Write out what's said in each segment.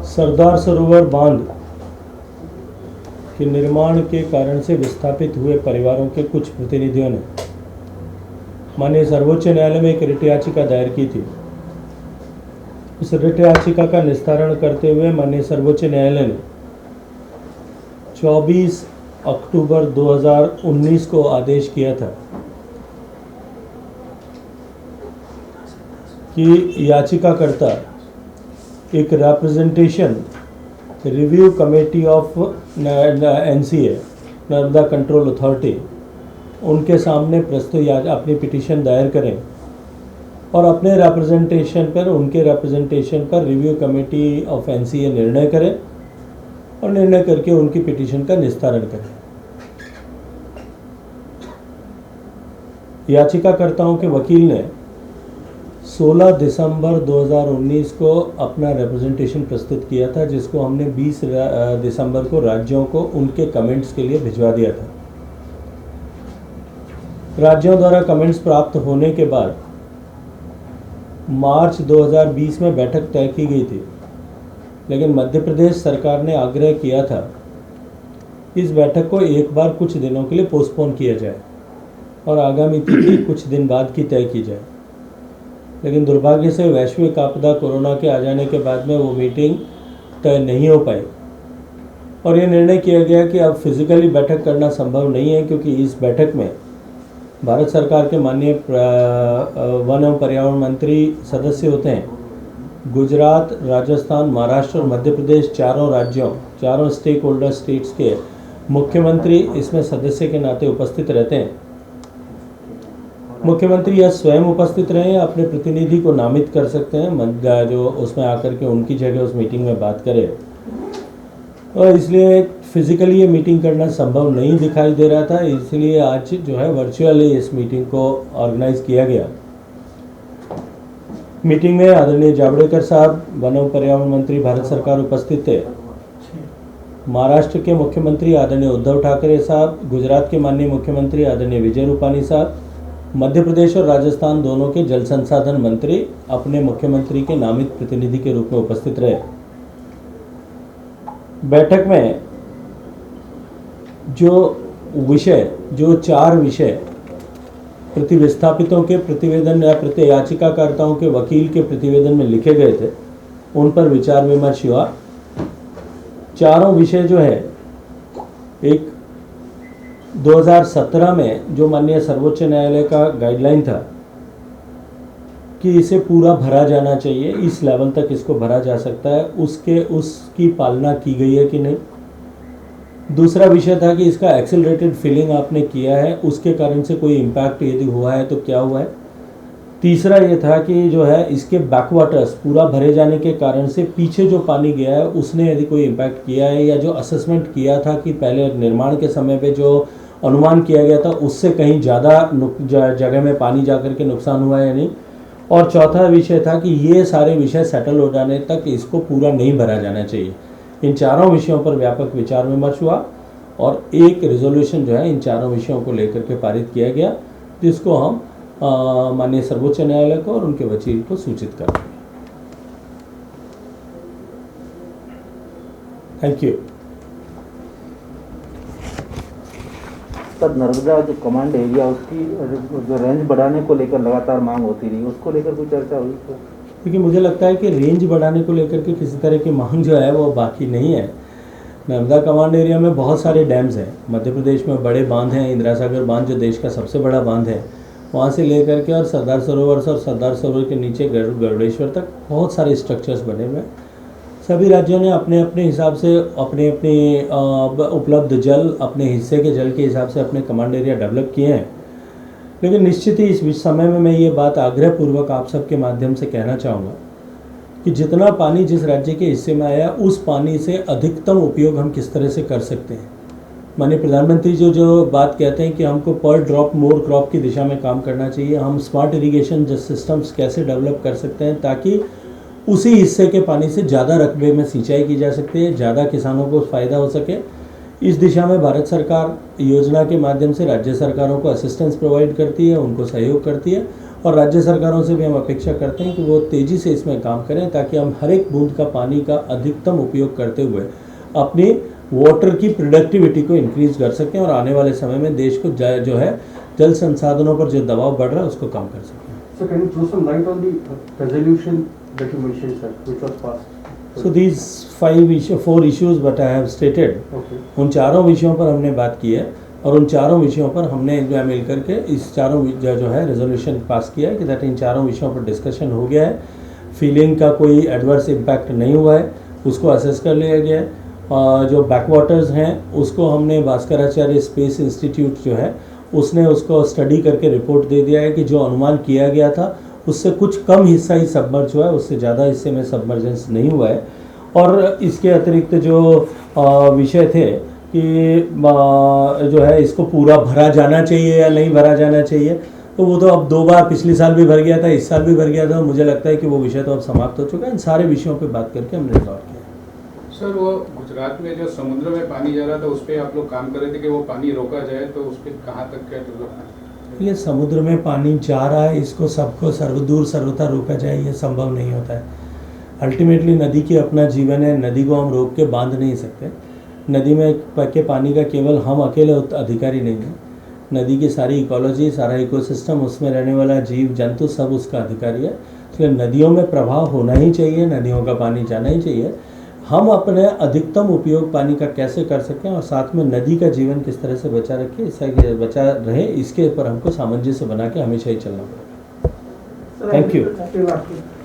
सरदार सरोवर बांध के निर्माण के कारण से विस्थापित हुए परिवारों के कुछ प्रतिनिधियों ने माननीय सर्वोच्च न्यायालय में एक रिट याचिका दायर की थी। इस रिट याचिका का निस्तारण करते हुए माननीय सर्वोच्च न्यायालय ने 24 अक्टूबर 2019 को आदेश किया था कि याचिकाकर्ता एक representation review committee of NCA Narmada control authority उनके सामने प्रस्तुत अपनी पिटीशन दायर करें और अपने उनके रिप्रेजेंटेशन पर रिव्यू कमेटी ऑफ NCA निर्णय करें और निर्णय करके उनकी पिटीशन का निस्तारण करें। याचिकाकर्ताओं के वकील ने 16 दिसंबर 2019 को अपना रिप्रेजेंटेशन प्रस्तुत किया था, जिसको हमने 20 दिसंबर को राज्यों को उनके कमेंट्स के लिए भिजवा दिया था। राज्यों द्वारा कमेंट्स प्राप्त होने के बाद मार्च 2020 में बैठक तय की गई थी, लेकिन मध्य प्रदेश सरकार ने आग्रह किया था इस बैठक को एक बार कुछ दिनों के लिए पोस्टपोन किया जाए और आगामी तिथि कुछ दिन बाद की तय की जाए। लेकिन दुर्भाग्य से वैश्विक आपदा कोरोना के आ जाने के बाद में वो मीटिंग तय नहीं हो पाई और ये निर्णय किया गया कि अब फिजिकली बैठक करना संभव नहीं है, क्योंकि इस बैठक में भारत सरकार के माननीय वन एवं पर्यावरण मंत्री सदस्य होते हैं। गुजरात, राजस्थान, महाराष्ट्र और मध्य प्रदेश चारों स्टेक होल्डर स्टेट्स के मुख्यमंत्री इसमें सदस्य के नाते उपस्थित रहते हैं। मुख्यमंत्री या स्वयं उपस्थित रहें, अपने प्रतिनिधि को नामित कर सकते हैं जो उसमें आकर के उनकी जगह उस मीटिंग में बात करे, और इसलिए फिजिकली ये मीटिंग करना संभव नहीं दिखाई दे रहा था। इसलिए आज जो है वर्चुअली इस मीटिंग को ऑर्गेनाइज किया गया। मीटिंग में आदरणीय जावड़ेकर साहब, वन एवं पर्यावरण मंत्री भारत सरकार उपस्थित थे। महाराष्ट्र के मुख्यमंत्री आदरणीय उद्धव ठाकरे साहब, गुजरात के माननीय मुख्यमंत्री आदरणीय विजय रूपानी साहब, मध्य प्रदेश और राजस्थान दोनों के जल संसाधन मंत्री अपने मुख्यमंत्री के नामित प्रतिनिधि के रूप में उपस्थित रहे। बैठक में जो 4 विषय प्रतिविस्थापितों के प्रतिवेदन या याचिकाकर्ताओं के वकील के प्रतिवेदन में लिखे गए थे, उन पर विचार विमर्श हुआ। चारों विषय जो है, एक 2017 में जो माननीय सर्वोच्च न्यायालय का गाइडलाइन था कि इसे पूरा भरा जाना चाहिए, इस लेवल तक इसको भरा जा सकता है, उसकी पालना की गई है कि नहीं। दूसरा विषय था कि इसका एक्सेलरेटेड फिलिंग आपने किया है, उसके कारण से कोई इम्पैक्ट यदि हुआ है तो क्या हुआ है। तीसरा ये था कि जो है इसके बैकवाटर्स पूरा भरे जाने के कारण से पीछे जो पानी गया है उसने यदि कोई इम्पैक्ट किया है, या जो असेसमेंट किया था कि पहले निर्माण के समय पे जो अनुमान किया गया था उससे कहीं ज़्यादा जगह में पानी जाकर के नुकसान हुआ है या नहीं। और चौथा विषय था कि ये सारे विषय सेटल हो जाने तक इसको पूरा नहीं भरा जाना चाहिए। इन चारों विषयों पर व्यापक विचार विमर्श हुआ और एक रिजोल्यूशन जो है इन चारों विषयों को लेकर के पारित किया गया, जिसको हम माननीय सर्वोच्च न्यायालय को और उनके वकील को सूचित कर देंगे। Thank you. सर, नर्मदा जो कमांड एरिया उसकी जो रेंज बढ़ाने को लेकर लगातार मांग होती रही, उसको लेकर कोई चर्चा हुई? तो क्योंकि मुझे लगता है कि रेंज बढ़ाने को लेकर के किसी तरह की मांग जो है वो बाकी नहीं है। नर्मदा कमांड एरिया में बहुत सारे डैम्स हैं। मध्य प्रदेश में बड़े बांध हैं, इंदिरा सागर बांध जो देश का सबसे बड़ा बांध है, वहाँ से लेकर के और सरदार सरोवर के नीचे गरुड़ेश्वर तक बहुत सारे स्ट्रक्चर्स बने हुए हैं। सभी राज्यों ने अपने अपने हिसाब से अपने उपलब्ध जल, अपने हिस्से के जल के हिसाब से अपने कमांड एरिया डेवलप किए हैं। लेकिन निश्चित ही इस समय में मैं ये बात आग्रहपूर्वक आप सबके माध्यम से कहना चाहूँगा कि जितना पानी जिस राज्य के हिस्से में आया उस पानी से अधिकतम उपयोग हम किस तरह से कर सकते हैं। माननीय प्रधानमंत्री जो बात कहते हैं कि हमको पर ड्रॉप मोर क्रॉप की दिशा में काम करना चाहिए, हम स्मार्ट इरिगेशन सिस्टम्स कैसे डेवलप कर सकते हैं ताकि उसी हिस्से के पानी से ज़्यादा रकबे में सिंचाई की जा सकती है, ज़्यादा किसानों को फ़ायदा हो सके। इस दिशा में भारत सरकार योजना के माध्यम से राज्य सरकारों को असिस्टेंस प्रोवाइड करती है, उनको सहयोग करती है और राज्य सरकारों से भी हम अपेक्षा करते हैं कि वो तेज़ी से इसमें काम करें ताकि हम हर एक बूंद का पानी का अधिकतम उपयोग करते हुए अपनी वाटर की प्रोडक्टिविटी को इंक्रीज कर सकें और आने वाले समय में देश को जो है जल संसाधनों पर जो दबाव बढ़ रहा है उसको कम कर सकें. So can you throw some light on the resolution that you mentioned, sir, which was passed? So these 4 issues what I have stated, Okay. उन चारों विषयों पर हमने बात की है और उन चारों विषयों पर हमने जो मिल करके इस चारों जो है रेजोल्यूशन पास किया है कि दैट इन चारों विषयों पर डिस्कशन हो गया है. फीलिंग का कोई एडवर्स इम्पैक्ट नहीं हुआ है, उसको असेस कर लिया गया है. जो बैकवाटर्स हैं उसको हमने भास्कराचार्य स्पेस इंस्टीट्यूट जो है उसने उसको स्टडी करके रिपोर्ट दे दिया है कि जो अनुमान किया गया था उससे कुछ कम हिस्सा ही सबमर्ज हुआ है, उससे ज़्यादा हिस्से में सबमर्जेंस नहीं हुआ है. और इसके अतिरिक्त जो विषय थे कि जो है इसको पूरा भरा जाना चाहिए या नहीं भरा जाना चाहिए, तो वो तो अब 2 बार पिछले साल भी भर गया था, इस साल भी भर गया था. मुझे लगता है कि वो विषय तो अब समाप्त हो चुका है. इन सारे विषयों पे बात करके हमने रिजॉल्व किया. सर, वो गुजरात में जो समुद्र में पानी जा रहा था उस पर आप लोग काम कर रहे थे कि वो पानी रोका जाए, तो उस पर कहाँ तक क्या डेवलपमेंट? ये समुद्र में पानी जा रहा है, इसको सबको सर्वदूर सर्वथा रोका जाए ये संभव नहीं होता है. अल्टीमेटली नदी की अपना जीवन है, नदी को हम रोक के बांध नहीं सकते. नदी में के पानी का केवल हम अकेले अधिकारी नहीं हैं. नदी की सारी इकोलॉजी, सारा इकोसिस्टम, उसमें रहने वाला जीव जंतु सब उसका अधिकारी है. इसलिए नदियों में प्रभाव होना ही चाहिए, नदियों का पानी जाना ही चाहिए. हम अपने अधिकतम उपयोग पानी का कैसे कर सकें और साथ में नदी का जीवन किस तरह से बचा रखें, इससे बचा रहे, इसके ऊपर हमको सामंजस्य बना के हमेशा ही चलना पड़ेगा. Thank you.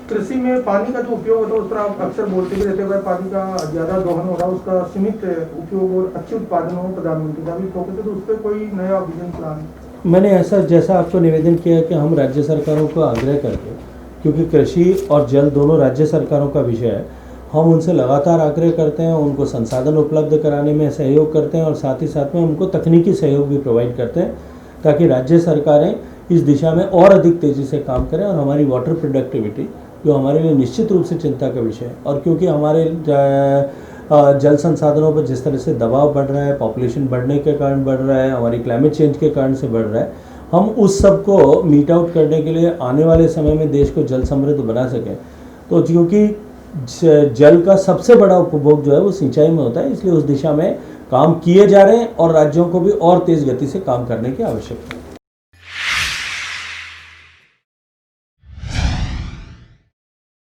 कृषि में पानी का जो उपयोग होता है उस पर आप अक्सर बोलते भी रहते हैं पानी का ज़्यादा दोहन हो रहा है, उसका सीमित उपयोग और अच्छे उत्पादन हो प्रधानमंत्री का भी फोकस है, तो उस पर कोई नया विजन प्लान? मैंने ऐसा जैसा आपको निवेदन किया कि हम राज्य सरकारों को आग्रह करके, क्योंकि कृषि और जल दोनों राज्य सरकारों का विषय है, हम उनसे लगातार आग्रह करते हैं, उनको संसाधन उपलब्ध कराने में सहयोग करते हैं और साथ ही साथ में उनको तकनीकी सहयोग भी प्रोवाइड करते हैं ताकि राज्य सरकारें इस दिशा में और अधिक तेज़ी से काम करें और हमारी वाटर प्रोडक्टिविटी जो हमारे लिए निश्चित रूप से चिंता का विषय है. और क्योंकि हमारे जल संसाधनों पर जिस तरह से दबाव बढ़ रहा है, पॉपुलेशन बढ़ने के कारण बढ़ रहा है, हमारी क्लाइमेट चेंज के कारण से बढ़ रहा है, हम उस सब को मीट आउट करने के लिए आने वाले समय में देश को जल समृद्ध बना सकें. तो क्योंकि जल का सबसे बड़ा उपभोग जो है वो सिंचाई में होता है, इसलिए उस दिशा में काम किए जा रहे हैं और राज्यों को भी और तेज़ गति से काम करने की आवश्यकता है.